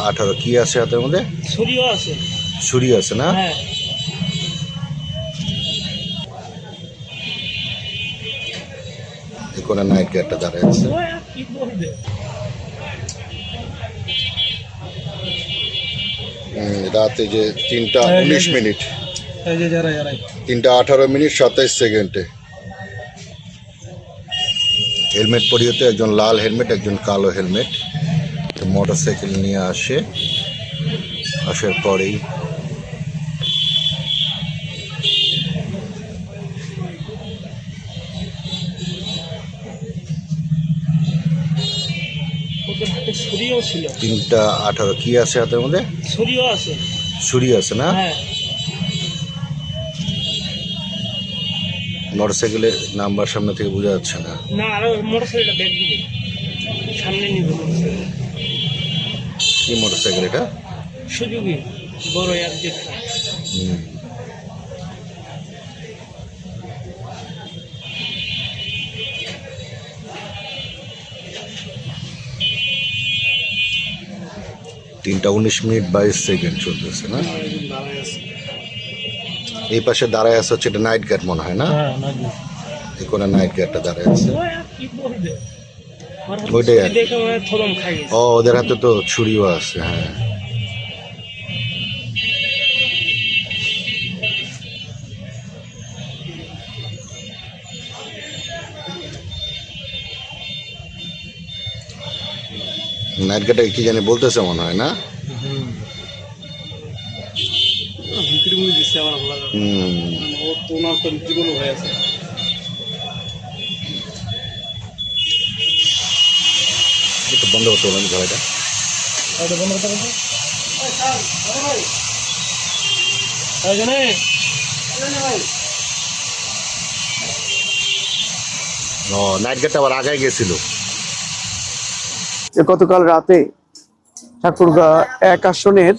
18 কি আছে হাতের মধ্যে? ছুরিও আছে। ছুরি আছে না? হ্যাঁ। এখানে নাইট গার্ডটা দাঁড়ায় আছে। কি বলবে? রাতে যে 3টা 19 মিনিট, এই যে যারা 3টা 18 মিনিট 27 সেকেন্ডে। হেলমেট পরিয়ে তো, একজন লাল হেলমেট, একজন কালো হেলমেট। মোটর সাইকেল নিয়ে আসার পরেই ওদের হাতে ছুরিও ছিল। 3টা 18 কি আছে হাতের মধ্যে? ছুরিও আছে। ছুরি আছে না? হ্যাঁ। মোটর সাইকেলের নাম্বার সামনে থেকে বোঝা যাচ্ছে না। না, আরো মোটরসাইকেলটা ব্যাগ দিবে, সামনে নিবে মোটরসাইকেল। কি মোটর সাইকেল এটা? সুজুকি বড় অ্যাপডেট। তিনটা 19 মিনিট 22 সেকেন্ড চলতেছে না? এই পাশে দাঁড়ায় আছে হচ্ছে, এটা নাইট গার্ড মনে হয় না? এখানে নাইট গার্ডটা দাঁড়ায় আছে। ওইটাই আর কি। ও, ওদের হাতে তো ছুরিও আছে। হ্যাঁ, নাইট গার্ডটা কি জানি বলতেছে মনে হয় না? একটু বন্ধ করতে বলেন গাড়িটা। ও, নাইট গার্ডটা আবার আগায় গেছিল। গতকাল রাতে ঠাকুরগাঁ 1 আসনের